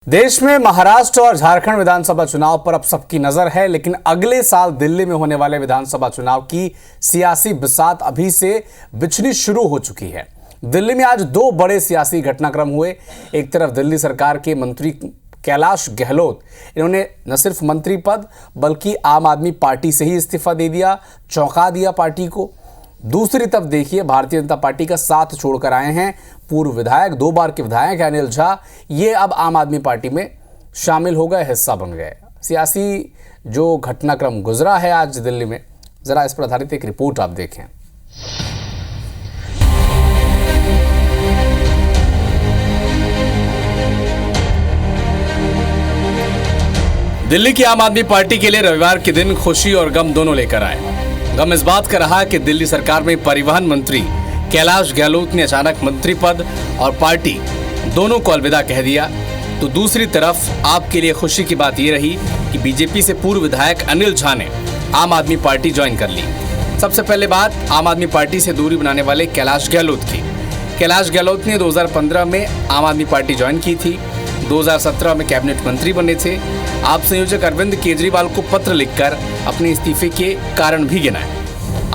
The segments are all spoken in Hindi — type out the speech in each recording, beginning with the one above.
देश में महाराष्ट्र और झारखंड विधानसभा चुनाव पर अब सबकी नजर है, लेकिन अगले साल दिल्ली में होने वाले विधानसभा चुनाव की सियासी बिसात अभी से बिछनी शुरू हो चुकी है। दिल्ली में आज दो बड़े सियासी घटनाक्रम हुए। एक तरफ दिल्ली सरकार के मंत्री कैलाश गहलोत, इन्होंने न सिर्फ मंत्री पद बल्कि आम आदमी पार्टी से ही इस्तीफा दे दिया, चौंका दिया पार्टी को। दूसरी तरफ देखिए, भारतीय जनता पार्टी का साथ छोड़कर आए हैं पूर्व विधायक, 2 बार के विधायक अनिल झा, ये अब आम आदमी पार्टी में शामिल हो गए, हिस्सा बन गए। सियासी जो घटनाक्रम गुजरा है आज दिल्ली में, जरा इस पर आधारित एक रिपोर्ट आप देखें। दिल्ली की आम आदमी पार्टी के लिए रविवार के दिन खुशी और गम दोनों लेकर आए। गम इस बात का रहा कि दिल्ली सरकार में परिवहन मंत्री कैलाश गहलोत ने अचानक मंत्री पद और पार्टी दोनों को अलविदा कह दिया। तो दूसरी तरफ आपके लिए खुशी की बात यह रही कि बीजेपी से पूर्व विधायक अनिल झा ने आम आदमी पार्टी ज्वाइन कर ली। सबसे पहले बात आम आदमी पार्टी से दूरी बनाने वाले कैलाश गहलोत की। कैलाश गहलोत ने 2015 में आम आदमी पार्टी ज्वाइन की थी, 2017 में कैबिनेट मंत्री बने थे। आप संयोजक अरविंद केजरीवाल को पत्र लिखकर अपने इस्तीफे के कारण भी गिनाए।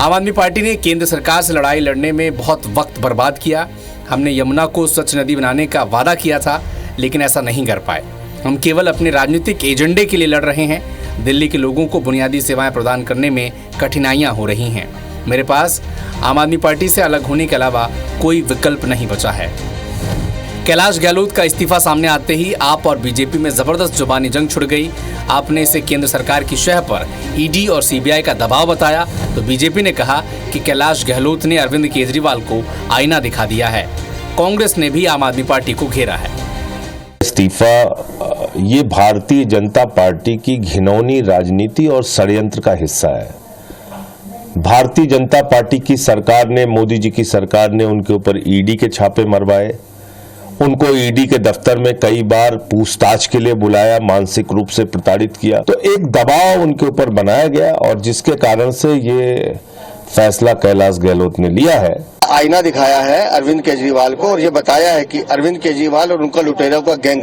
आम आदमी पार्टी ने केंद्र सरकार से लड़ाई लड़ने में बहुत वक्त बर्बाद किया। हमने यमुना को स्वच्छ नदी बनाने का वादा किया था, लेकिन ऐसा नहीं कर पाए। हम केवल अपने राजनीतिक एजेंडे के लिए लड़ रहे हैं। दिल्ली के लोगों को बुनियादी सेवाएं प्रदान करने में कठिनाइयां हो रही हैं। मेरे पास आम आदमी पार्टी से अलग होने के अलावा कोई विकल्प नहीं बचा है। कैलाश गहलोत का इस्तीफा सामने आते ही आप और बीजेपी में जबरदस्त जुबानी जंग छिड़ गई। आपने इसे केंद्र सरकार की शह पर ईडी और सीबीआई का दबाव बताया, तो बीजेपी ने कहा कि कैलाश गहलोत ने अरविंद केजरीवाल को आईना दिखा दिया है। कांग्रेस ने भी आम आदमी पार्टी को घेरा है। इस्तीफा ये भारतीय जनता पार्टी की घिनौनी राजनीति और षड्यंत्र का हिस्सा है। भारतीय जनता पार्टी की सरकार ने, मोदी जी की सरकार ने उनके ऊपर ईडी के छापे मरवाए, उनको ईडी के दफ्तर में कई बार पूछताछ के लिए बुलाया, मानसिक रूप से प्रताड़ित किया। तो एक दबाव उनके ऊपर बनाया गया और जिसके कारण से ये फैसला कैलाश गहलोत ने लिया है। आईना दिखाया है अरविंद केजरीवाल को और ये बताया है कि अरविंद केजरीवाल और उनका लुटेरों का गैंग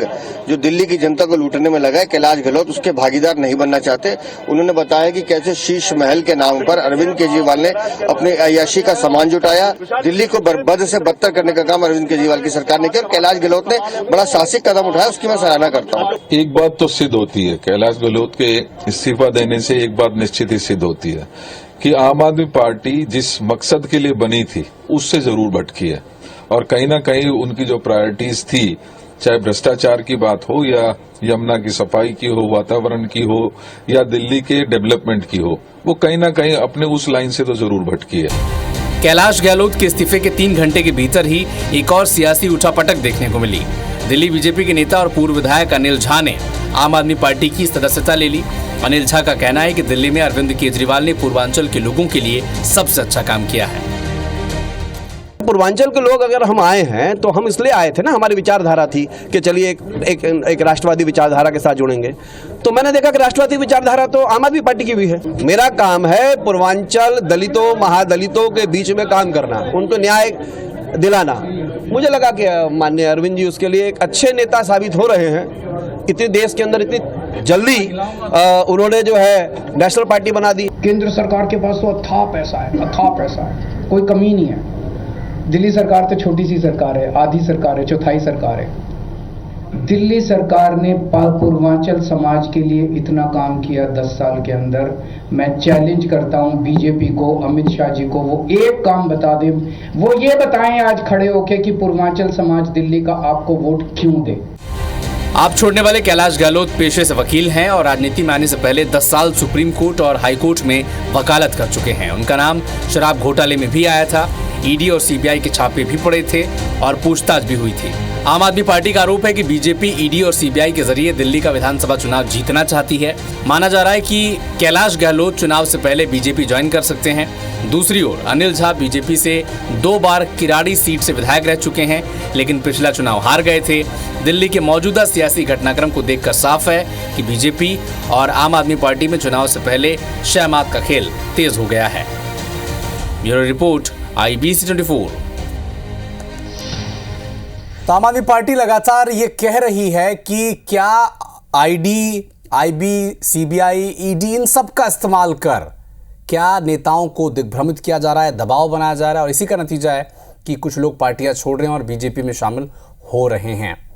जो दिल्ली की जनता को लूटने में लगा है, कैलाश गहलोत उसके भागीदार नहीं बनना चाहते। उन्होंने बताया कि कैसे शीश महल के नाम पर अरविंद केजरीवाल ने अपने अय्याशी का सामान जुटाया। दिल्ली को बद से बदतर करने का काम अरविंद केजरीवाल की सरकार ने किया और कैलाश गहलोत ने बड़ा साहसिक कदम उठाया, उसकी मैं सराहना करता हूँ। एक बात तो सिद्ध होती है, कैलाश गहलोत के इस्तीफा देने से एक बात निश्चित ही सिद्ध होती है कि आम आदमी पार्टी जिस मकसद के लिए बनी थी उससे जरूर भटकी है और कहीं ना कहीं उनकी जो प्रायोरिटीज थी, चाहे भ्रष्टाचार की बात हो या यमुना की सफाई की हो, वातावरण की हो या दिल्ली के डेवलपमेंट की हो, वो कहीं ना कहीं अपने उस लाइन से तो जरूर भटकी है। कैलाश गहलोत के इस्तीफे के 3 घंटे के भीतर ही एक और सियासी उठापटक देखने को मिली। दिल्ली बीजेपी के नेता और पूर्व विधायक अनिल झा ने आम आदमी पार्टी की सदस्यता ले ली। अनिल झा का कहना है कि दिल्ली में अरविंद केजरीवाल ने पूर्वांचल के लोगों के लिए सबसे अच्छा काम किया है। पूर्वांचल के लोग अगर हम आए हैं तो हम इसलिए आए थे ना, हमारी विचारधारा थी कि चलिए एक राष्ट्रवादी विचारधारा के साथ जुड़ेंगे। तो मैंने देखा कि राष्ट्रवादी विचारधारा तो आम आदमी पार्टी की भी है। मेरा काम है पूर्वांचल दलितों, महादलितों के बीच में काम करना, उनको न्याय दिलाना। मुझे लगा कि माननीय अरविंद जी उसके लिए एक अच्छे नेता साबित हो रहे हैं। इतने देश के अंदर इतनी जल्दी उन्होंने जो है नेशनल पार्टी बना दी। केंद्र सरकार के पास तो अथाह पैसा है, कोई कमी नहीं है। दिल्ली सरकार तो छोटी सी सरकार है, आधी सरकार है, चौथाई सरकार है। दिल्ली सरकार ने पूर्वांचल समाज के लिए इतना काम किया 10 साल के अंदर। मैं चैलेंज करता हूं बीजेपी को, अमित शाह जी को, वो एक काम बता दें, वो ये बताएं आज खड़े होके कि पूर्वांचल समाज दिल्ली का आपको वोट क्यों दे। आप छोड़ने वाले कैलाश गहलोत पेशे से वकील हैं और राजनीति में आने से पहले 10 साल सुप्रीम कोर्ट और हाई कोर्ट में वकालत कर चुके हैं। उनका नाम शराब घोटाले में भी आया था, ईडी और सीबीआई के छापे भी पड़े थे और पूछताछ भी हुई थी। आम आदमी पार्टी का आरोप है कि बीजेपी ईडी और सीबीआई के जरिए दिल्ली का विधानसभा चुनाव जीतना चाहती है। माना जा रहा है कि कैलाश गहलोत चुनाव से पहले बीजेपी ज्वाइन कर सकते हैं। दूसरी ओर अनिल झा बीजेपी से 2 बार किराड़ी सीट से विधायक रह चुके हैं, लेकिन पिछला चुनाव हार गए थे। दिल्ली के मौजूदा सियासी घटनाक्रम को देखकर साफ है कि बीजेपी और आम आदमी पार्टी में चुनाव से पहले शहमात का खेल तेज हो गया है। Bureau report, IBC 24। तो आम आदमी पार्टी लगातार ये कह रही है कि क्या आईडी, आईबी, सीबीआई, ईडी इन सब का इस्तेमाल कर क्या नेताओं को दिग्भ्रमित किया जा रहा है, दबाव बनाया जा रहा है, और इसी का नतीजा है कि कुछ लोग पार्टियां छोड़ रहे हैं और बीजेपी में शामिल हो रहे हैं।